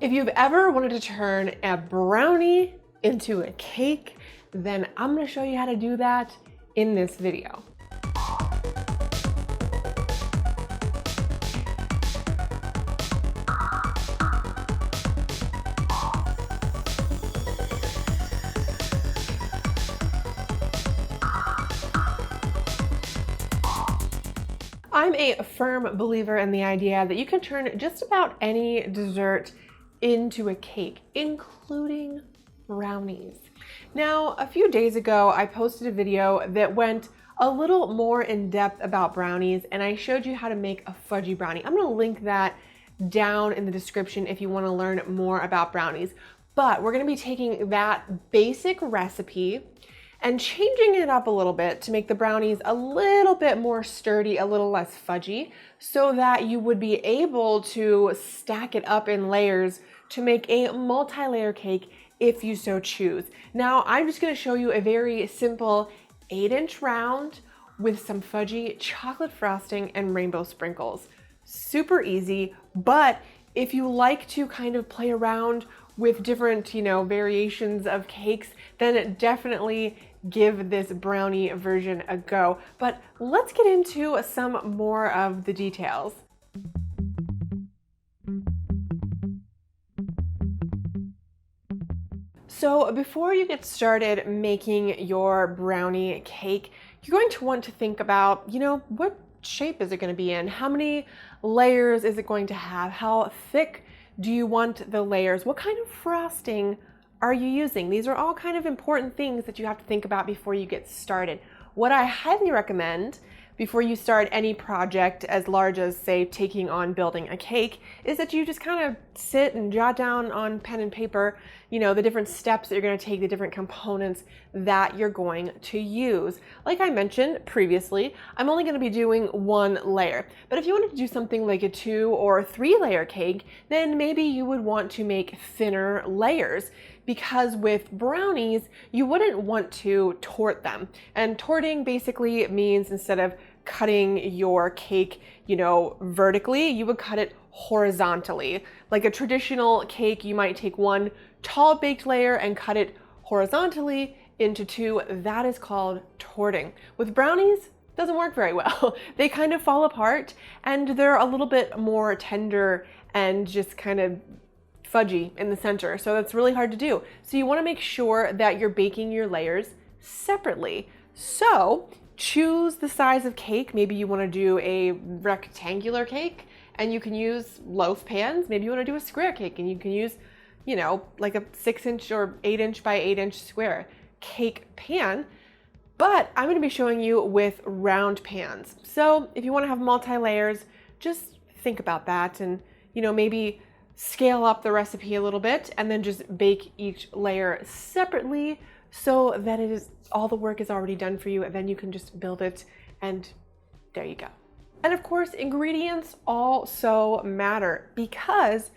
If you've ever wanted to turn a brownie into a cake, then I'm going to show you how to do that in this video. I'm a firm believer in the idea that you can turn just about any dessert into a cake, including brownies. Now, a few days ago, I posted a video that went a little more in depth about brownies, and I showed you how to make a fudgy brownie. I'm gonna link that down in the description if you wanna learn more about brownies. But we're gonna be taking that basic recipe and changing it up a little bit to make the brownies a little bit more sturdy, a little less fudgy, so that you would be able to stack it up in layers to make a multi-layer cake if you so choose. Now, I'm just gonna show you a very simple 8-inch round with some fudgy chocolate frosting and rainbow sprinkles. Super easy, but if you like to kind of play around with different, variations of cakes, then definitely give this brownie version a go. But let's get into some more of the details. So before you get started making your brownie cake, you're going to want to think about, what shape is it going to be in? How many layers is it going to have? How thick do you want the layers? What kind of frosting are you using? These are all kind of important things that you have to think about before you get started. What I highly recommend before you start any project as large as, say, taking on building a cake, is that you just kind of sit and jot down on pen and paper, the different steps that you're going to take, the different components that you're going to use. Like I mentioned previously, I'm only going to be doing one layer. But if you wanted to do something like a 2 or 3 layer cake, then maybe you would want to make thinner layers, because with brownies, you wouldn't want to tort them. And torting basically means instead of cutting your cake, vertically, you would cut it horizontally. Like a traditional cake, you might take one tall baked layer and cut it horizontally into 2. That is called torting. With brownies, it doesn't work very well. They kind of fall apart and they're a little bit more tender and just kind of fudgy in the center. So that's really hard to do. So you want to make sure that you're baking your layers separately. So choose the size of cake. Maybe you want to do a rectangular cake and you can use loaf pans. Maybe you want to do a square cake and you can use, like a 6-inch or 8-inch by 8-inch square cake pan. But I'm going to be showing you with round pans. So if you want to have multi-layers, just think about that and, maybe scale up the recipe a little bit and then just bake each layer separately so that all the work is already done for you, and then you can just build it and there you go. And of course, ingredients also matter, because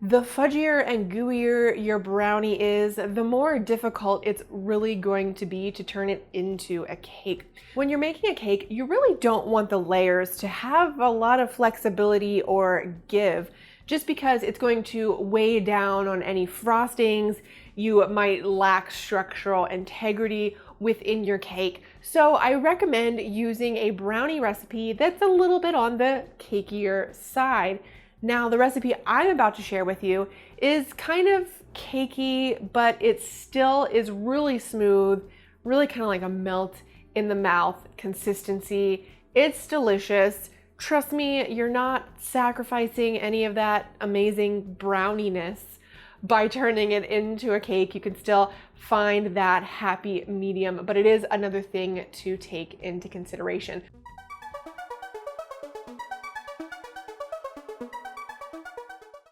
the fudgier and gooier your brownie is, the more difficult it's really going to be to turn it into a cake. When you're making a cake, you really don't want the layers to have a lot of flexibility or give, just because it's going to weigh down on any frostings. You might lack structural integrity within your cake. So I recommend using a brownie recipe that's a little bit on the cakier side. Now, the recipe I'm about to share with you is kind of cakey, but it still is really smooth, really kind of like a melt in the mouth consistency. It's delicious. Trust me, you're not sacrificing any of that amazing browniness by turning it into a cake. You can still find that happy medium, but it is another thing to take into consideration.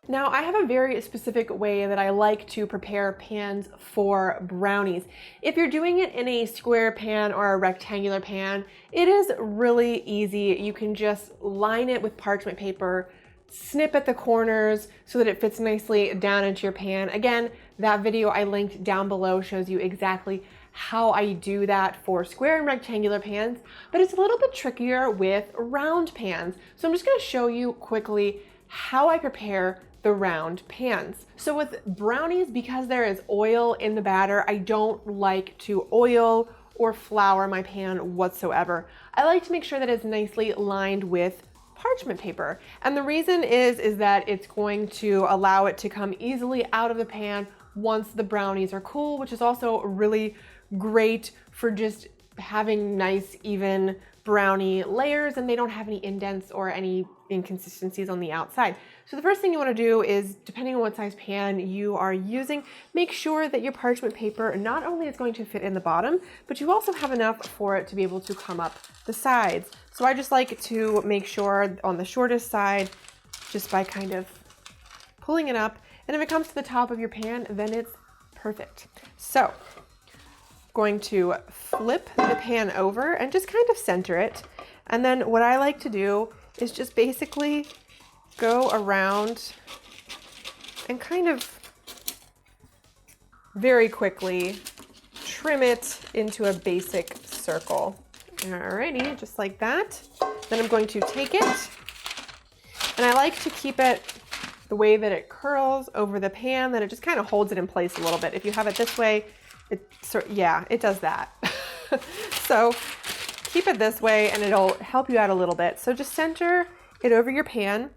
Now, I have a very specific way that I like to prepare pans for brownies. If you're doing it in a square pan or a rectangular pan, it is really easy. You can just line it with parchment paper, snip at the corners so that it fits nicely down into your pan. Again, that video I linked down below shows you exactly how I do that for square and rectangular pans, but it's a little bit trickier with round pans. So I'm just going to show you quickly how I prepare the round pans. So with brownies, because there is oil in the batter, I don't like to oil or flour my pan whatsoever. I like to make sure that it's nicely lined with parchment paper. And the reason is that it's going to allow it to come easily out of the pan once the brownies are cool, which is also really great for just having nice, even brownie layers, and they don't have any indents or any inconsistencies on the outside. So the first thing you want to do is, depending on what size pan you are using, make sure that your parchment paper not only is going to fit in the bottom, but you also have enough for it to be able to come up the sides. So I just like to make sure on the shortest side, just by kind of pulling it up, and if it comes to the top of your pan, then it's perfect. So going to flip the pan over and just kind of center it. And then what I like to do is just basically go around and kind of very quickly trim it into a basic circle. Alrighty, just like that. Then I'm going to take it, and I like to keep it the way that it curls over the pan, that it just kind of holds it in place a little bit. If you have it this way, it does that. So keep it this way and it'll help you out a little bit. So just center it over your pan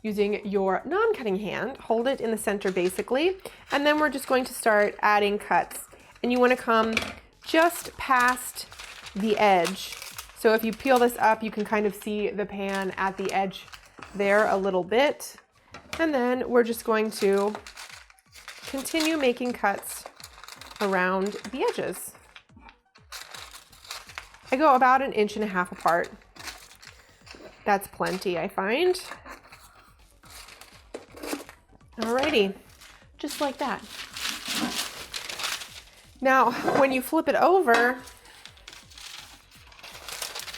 using your non-cutting hand. Hold it in the center basically. And then we're just going to start adding cuts. And you want to come just past the edge. So if you peel this up, you can kind of see the pan at the edge there a little bit. And then we're just going to continue making cuts around the edges. I go about 1.5 inches apart. That's plenty, I find. Alrighty, just like that. Now, when you flip it over,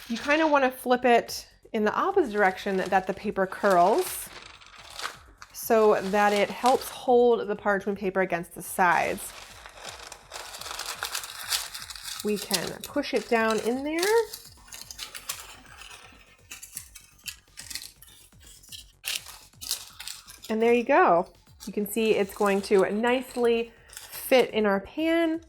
you kind of want to flip it in the opposite direction that the paper curls, so that it helps hold the parchment paper against the sides. We can push it down in there. And there you go. You can see it's going to nicely fit in our pan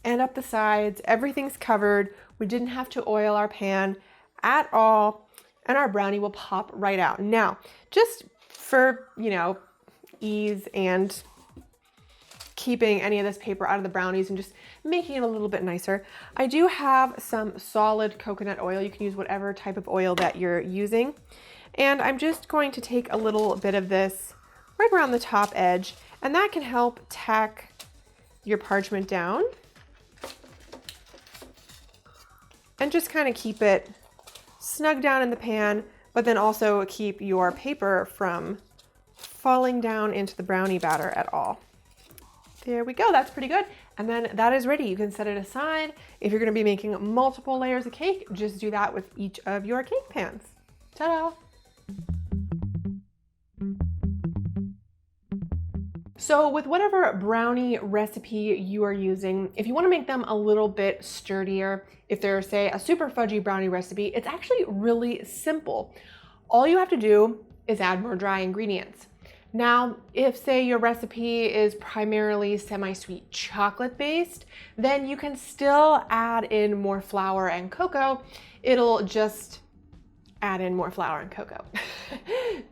and up the sides. Everything's covered. We didn't have to oil our pan at all, and our brownie will pop right out. Now, just for, ease and keeping any of this paper out of the brownies and just making it a little bit nicer, I do have some solid coconut oil. You can use whatever type of oil that you're using. And I'm just going to take a little bit of this right around the top edge, and that can help tack your parchment down and just kind of keep it snug down in the pan, but then also keep your paper from falling down into the brownie batter at all. There we go, that's pretty good. And then that is ready. You can set it aside. If you're gonna be making multiple layers of cake, just do that with each of your cake pans. Ta-da! So with whatever brownie recipe you are using, if you want to make them a little bit sturdier, if they're, say, a super fudgy brownie recipe, it's actually really simple. All you have to do is add more dry ingredients. Now, if, say, your recipe is primarily semi-sweet chocolate based, then you can still add in more flour and cocoa. It'll just add in more flour and cocoa.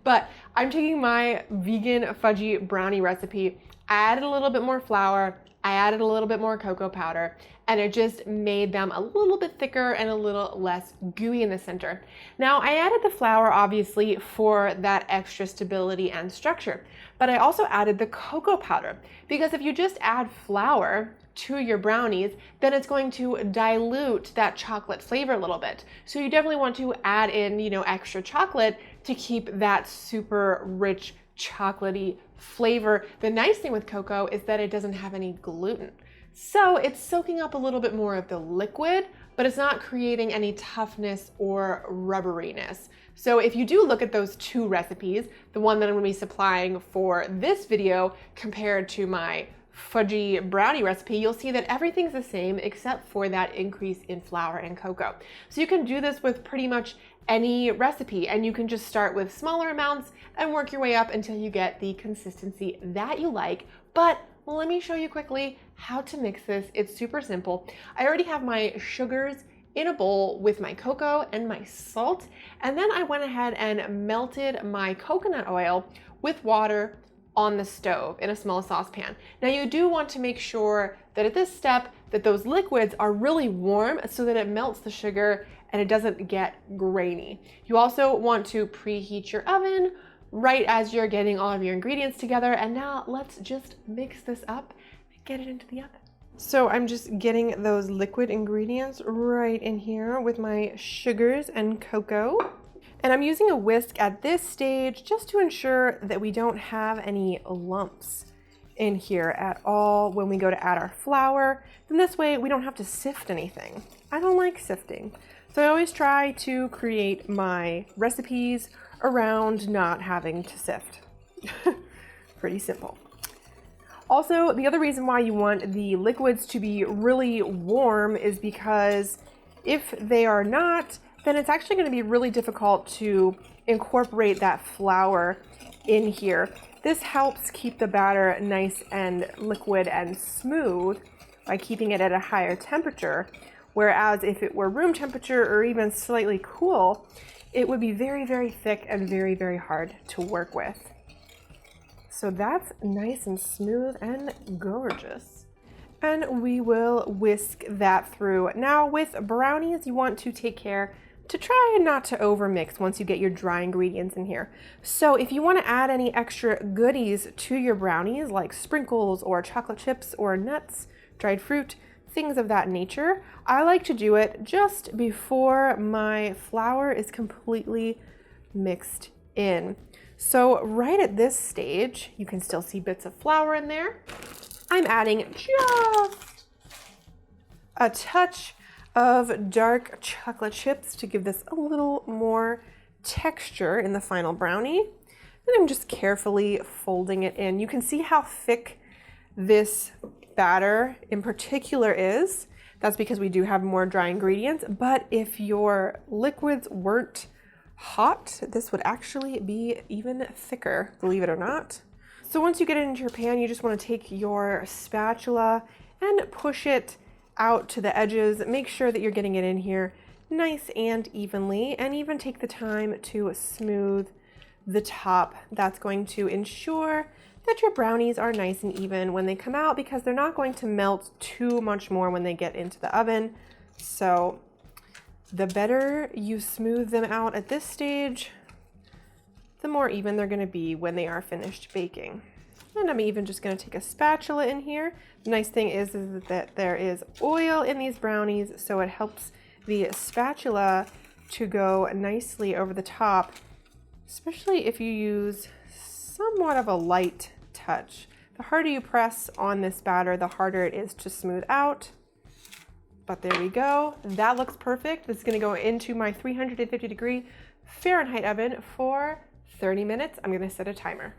But I'm taking my vegan fudgy brownie recipe, I added a little bit more flour, I added a little bit more cocoa powder, and it just made them a little bit thicker and a little less gooey in the center. Now, I added the flour obviously for that extra stability and structure, but I also added the cocoa powder, because if you just add flour to your brownies, then it's going to dilute that chocolate flavor a little bit. So you definitely want to add in, extra chocolate to keep that super rich chocolatey flavor. The nice thing with cocoa is that it doesn't have any gluten. So it's soaking up a little bit more of the liquid, but it's not creating any toughness or rubberiness. So if you do look at those two recipes, the one that I'm going to be supplying for this video compared to my fudgy brownie recipe, you'll see that everything's the same except for that increase in flour and cocoa. So you can do this with pretty much any recipe, and you can just start with smaller amounts and work your way up until you get the consistency that you like. But let me show you quickly how to mix this. It's super simple. I already have my sugars in a bowl with my cocoa and my salt, and then I went ahead and melted my coconut oil with water on the stove in a small saucepan. Now you do want to make sure that at this step that those liquids are really warm so that it melts the sugar and it doesn't get grainy. You also want to preheat your oven right as you're getting all of your ingredients together. And now let's just mix this up and get it into the oven. So I'm just getting those liquid ingredients right in here with my sugars and cocoa. And I'm using a whisk at this stage just to ensure that we don't have any lumps in here at all when we go to add our flour. Then this way we don't have to sift anything. I don't like sifting. So I always try to create my recipes around not having to sift. Pretty simple. Also, the other reason why you want the liquids to be really warm is because if they are not, then it's actually going to be really difficult to incorporate that flour in here. This helps keep the batter nice and liquid and smooth by keeping it at a higher temperature, whereas if it were room temperature or even slightly cool, it would be very, very thick and very, very hard to work with. So that's nice and smooth and gorgeous. And we will whisk that through. Now with brownies, you want to take care to try not to overmix once you get your dry ingredients in here. So if you want to add any extra goodies to your brownies, like sprinkles or chocolate chips or nuts, dried fruit, things of that nature, I like to do it just before my flour is completely mixed in. So right at this stage, you can still see bits of flour in there. I'm adding just a touch of dark chocolate chips to give this a little more texture in the final brownie. And I'm just carefully folding it in. You can see how thick this batter in particular is. That's because we do have more dry ingredients, but if your liquids weren't hot, this would actually be even thicker, believe it or not. So once you get it into your pan, you just want to take your spatula and push it out to the edges. Make sure that you're getting it in here nice and evenly, and even take the time to smooth the top. That's going to ensure that your brownies are nice and even when they come out, because they're not going to melt too much more when they get into the oven. So the better you smooth them out at this stage, the more even they're going to be when they are finished baking. And I'm even just going to take a spatula in here. The nice thing is that there is oil in these brownies, so it helps the spatula to go nicely over the top, especially if you use somewhat of a light touch. The harder you press on this batter, the harder it is to smooth out. But there we go. That looks perfect. This is going to go into my 350-degree Fahrenheit oven for 30 minutes. I'm going to set a timer.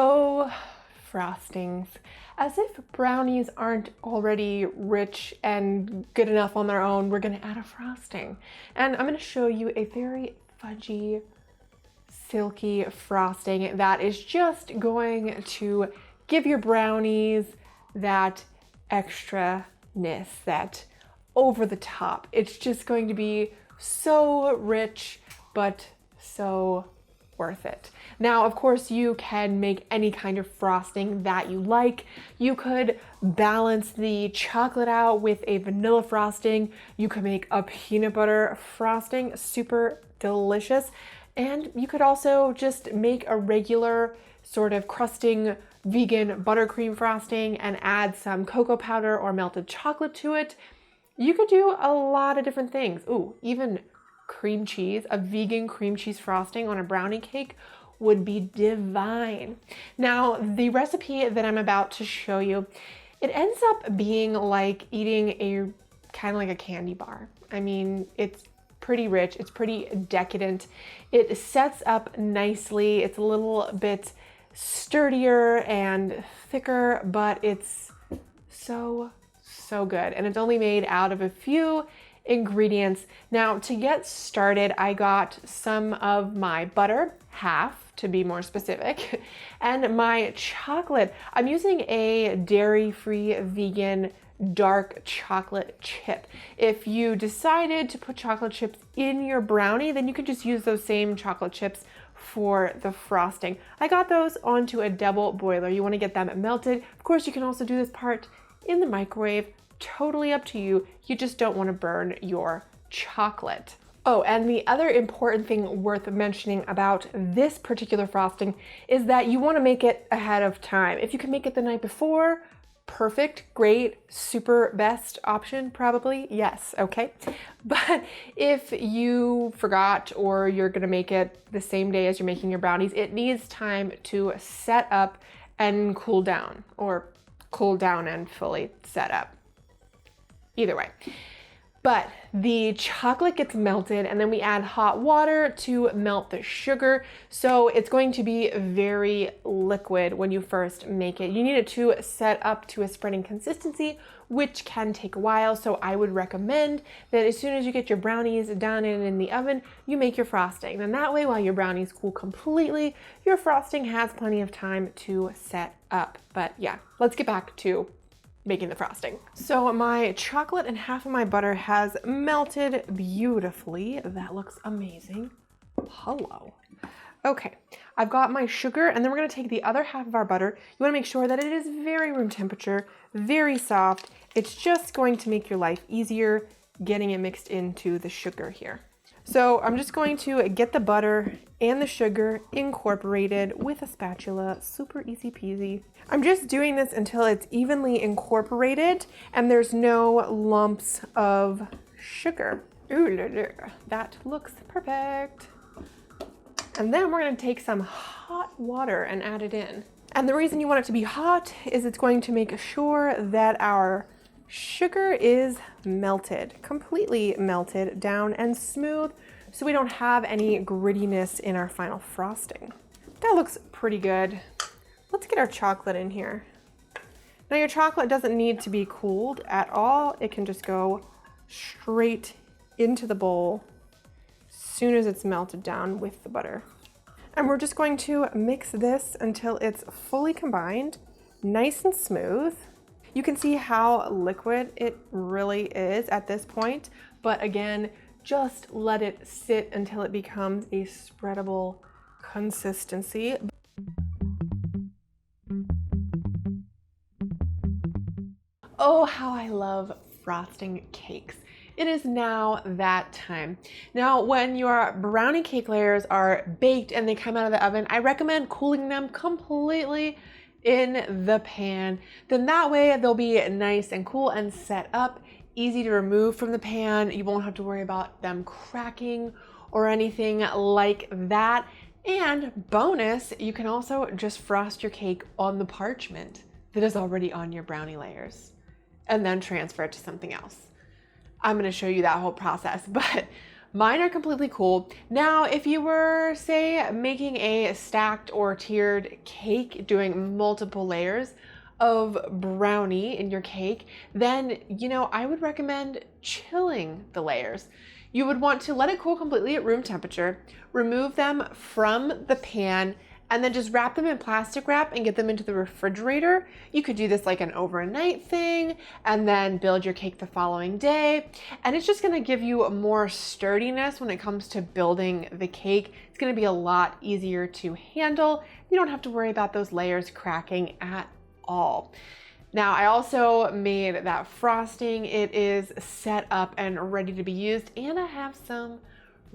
Oh, frostings. As if brownies aren't already rich and good enough on their own, we're gonna add a frosting. And I'm gonna show you a very fudgy, silky frosting that is just going to give your brownies that extraness, that over the top. It's just going to be so rich, but so worth it. Now, of course, you can make any kind of frosting that you like. You could balance the chocolate out with a vanilla frosting. You could make a peanut butter frosting, super delicious. And you could also just make a regular sort of crusting vegan buttercream frosting and add some cocoa powder or melted chocolate to it. You could do a lot of different things. Ooh, even cream cheese, a vegan cream cheese frosting on a brownie cake would be divine. Now, the recipe that I'm about to show you, it ends up being like eating a kind of like a candy bar. I mean, it's pretty rich. It's pretty decadent. It sets up nicely. It's a little bit sturdier and thicker, but it's so good. And it's only made out of a few ingredients. Now, to get started, I got some of my butter, half to be more specific, and my chocolate. I'm using a dairy-free vegan dark chocolate chip. If you decided to put chocolate chips in your brownie, then you could just use those same chocolate chips for the frosting. I got those onto a double boiler. You want to get them melted. Of course, you can also do this part in the microwave. Totally up to you. You just don't want to burn your chocolate. Oh, and the other important thing worth mentioning about this particular frosting is that you want to make it ahead of time. If you can make it the night before, perfect, great, super best option, probably, yes, okay. But if you forgot or you're gonna make it the same day as you're making your brownies, it needs time to set up and cool down, or cool down and fully set up. Either way. But the chocolate gets melted and then we add hot water to melt the sugar. So it's going to be very liquid when you first make it. You need it to set up to a spreading consistency, which can take a while. So I would recommend that as soon as you get your brownies done and in the oven, you make your frosting. Then that way, while your brownies cool completely, your frosting has plenty of time to set up. But yeah, let's get back to making the frosting. So my chocolate and half of my butter has melted beautifully. That looks amazing. Hello. Okay, I've got my sugar, and then we're gonna take the other half of our butter. You wanna make sure that it is very room temperature, very soft. It's just going to make your life easier getting it mixed into the sugar here. So I'm just going to get the butter and the sugar incorporated with a spatula, super easy peasy. I'm just doing this until it's evenly incorporated and there's no lumps of sugar. Ooh, that looks perfect. And then we're gonna take some hot water and add it in. And the reason you want it to be hot is it's going to make sure that our sugar is melted, completely melted down and smooth, so we don't have any grittiness in our final frosting. That looks pretty good. Let's get our chocolate in here. Now your chocolate doesn't need to be cooled at all. It can just go straight into the bowl as soon as it's melted down with the butter. And we're just going to mix this until it's fully combined, nice and smooth. You can see how liquid it really is at this point, but again, just let it sit until it becomes a spreadable consistency. Oh, how I love frosting cakes. It is now that time. Now, when your brownie cake layers are baked and they come out of the oven, I recommend cooling them completely in the pan. Then that way they'll be nice and cool and set up, easy to remove from the pan. You won't have to worry about them cracking or anything like that. And bonus, you can also just frost your cake on the parchment that is already on your brownie layers and then transfer it to something else. I'm gonna show you that whole process, but mine are completely cool. Now, if you were, say, making a stacked or tiered cake, doing multiple layers of brownie in your cake, then, I would recommend chilling the layers. You would want to let it cool completely at room temperature, remove them from the pan, and then just wrap them in plastic wrap and get them into the refrigerator. You could do this like an overnight thing and then build your cake the following day. And it's just gonna give you more sturdiness when it comes to building the cake. It's gonna be a lot easier to handle. You don't have to worry about those layers cracking at all. Now, I also made that frosting. It is set up and ready to be used. And I have some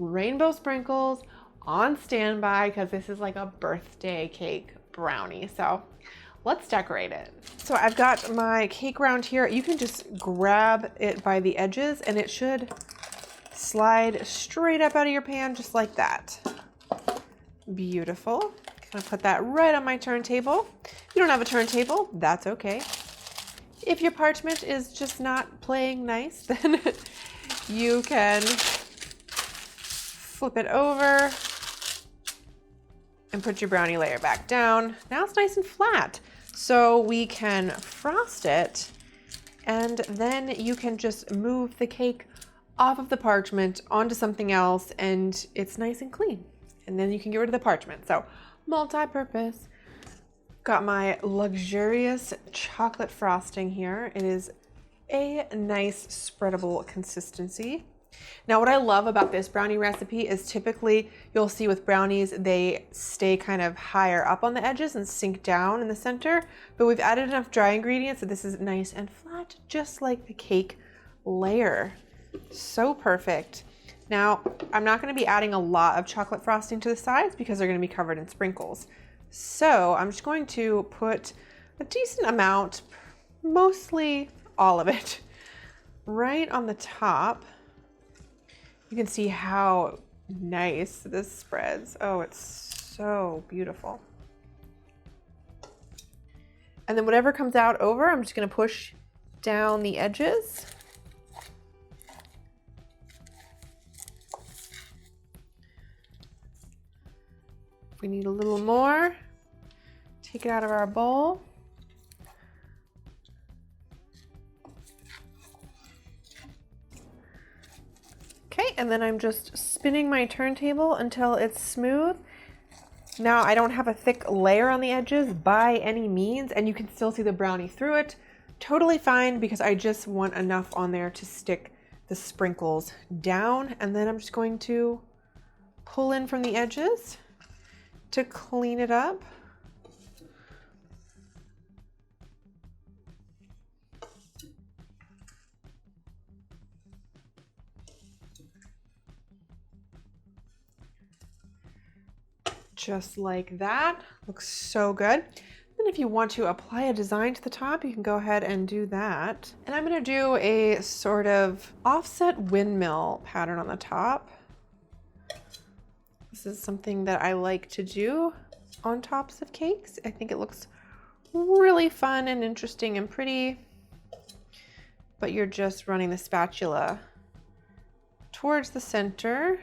rainbow sprinkles on standby because this is like a birthday cake brownie. So let's decorate it. So I've got my cake round here. You can just grab it by the edges and it should slide straight up out of your pan just like that. Beautiful. Gonna put that right on my turntable. If you don't have a turntable, that's okay. If your parchment is just not playing nice, then you can flip it over and put your brownie layer back down. Now it's nice and flat. So we can frost it, and then you can just move the cake off of the parchment onto something else, and it's nice and clean. And then you can get rid of the parchment. So multi-purpose. Got my luxurious chocolate frosting here. It is a nice spreadable consistency. Now, what I love about this brownie recipe is typically you'll see with brownies, they stay kind of higher up on the edges and sink down in the center, but we've added enough dry ingredients that this is nice and flat, just like the cake layer. So perfect. Now, I'm not going to be adding a lot of chocolate frosting to the sides because they're going to be covered in sprinkles. So I'm just going to put a decent amount, mostly all of it, right on the top. You can see how nice this spreads. Oh, it's so beautiful. And then whatever comes out over, I'm just going to push down the edges. If we need a little more, take it out of our bowl. Okay, and then I'm just spinning my turntable until it's smooth. Now, I don't have a thick layer on the edges by any means, and you can still see the brownie through it. Totally fine, because I just want enough on there to stick the sprinkles down, and then I'm just going to pull in from the edges to clean it up. Just like that. Looks so good. Then if you want to apply a design to the top, you can go ahead and do that. And I'm going to do a sort of offset windmill pattern on the top. This is something that I like to do on tops of cakes. I think it looks really fun and interesting and pretty, but you're just running the spatula towards the center,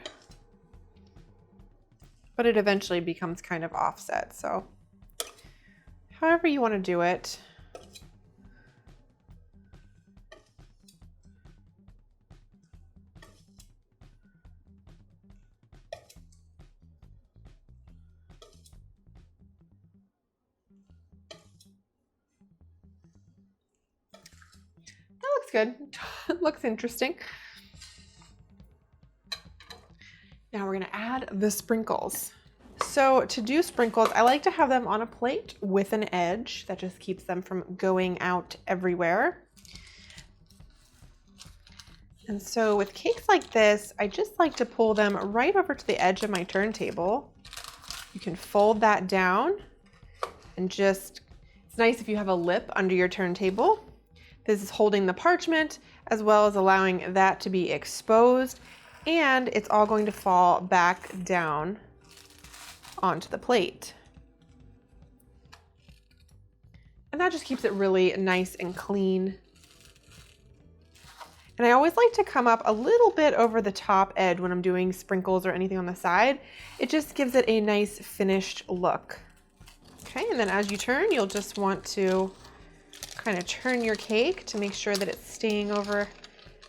but it eventually becomes kind of offset. So however you want to do it. That looks good. It looks interesting. Now we're going to add the sprinkles. So to do sprinkles, I like to have them on a plate with an edge that just keeps them from going out everywhere. And so with cakes like this, I just like to pull them right over to the edge of my turntable. You can fold that down and just, it's nice if you have a lip under your turntable. This is holding the parchment as well as allowing that to be exposed, and it's all going to fall back down onto the plate. And that just keeps it really nice and clean. And I always like to come up a little bit over the top edge when I'm doing sprinkles or anything on the side. It just gives it a nice finished look. Okay, and then as you turn, you'll just want to kind of turn your cake to make sure that it's staying over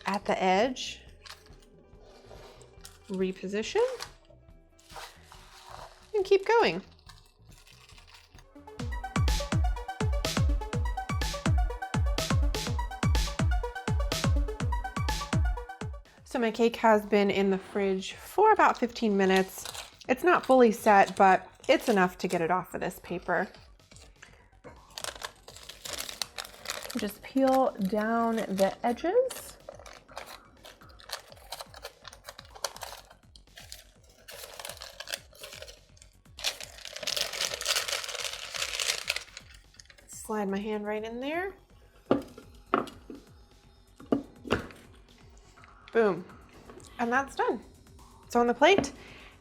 at the edge. Reposition and keep going. So my cake has been in the fridge for about 15 minutes. It's not fully set, but it's enough to get it off of this paper. Just peel down the edges. Slide my hand right in there. Boom. And that's done. It's on the plate.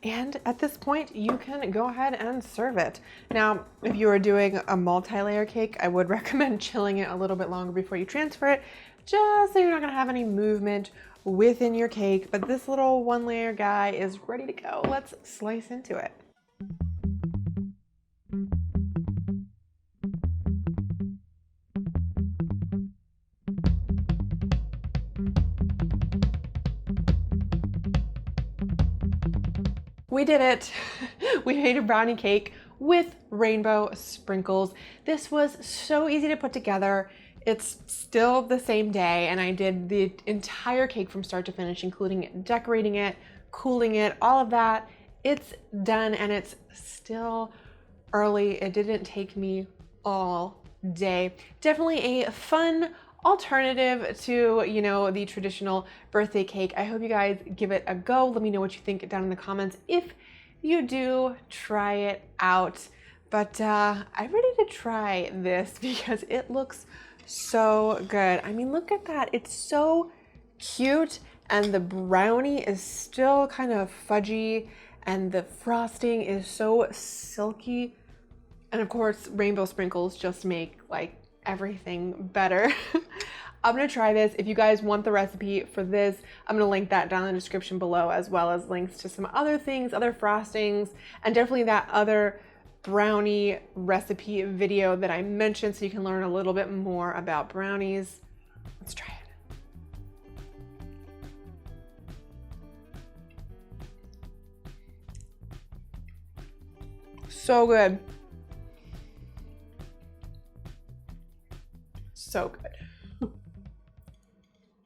And at this point, you can go ahead and serve it. Now, if you are doing a multi-layer cake, I would recommend chilling it a little bit longer before you transfer it, just so you're not gonna have any movement within your cake, but this little 1-layer guy is ready to go. Let's slice into it. We did it. We made a brownie cake with rainbow sprinkles. This was so easy to put together. It's still the same day, and I did the entire cake from start to finish, including decorating it, cooling it, all of that. It's done, and it's still early. It didn't take me all day. Definitely a fun alternative to, you know, the traditional birthday cake. I hope you guys give it a go. Let me know what you think down in the comments if you do try it out. But I'm ready to try this because it looks so good. I mean, look at that. It's so cute, and the brownie is still kind of fudgy, and the frosting is so silky. And of course, rainbow sprinkles just make like everything better. I'm gonna try this. If you guys want the recipe for this, I'm gonna link that down in the description below, as well as links to some other things, other frostings, and definitely that other brownie recipe video that I mentioned, so you can learn a little bit more about brownies. Let's try it. So good. So good.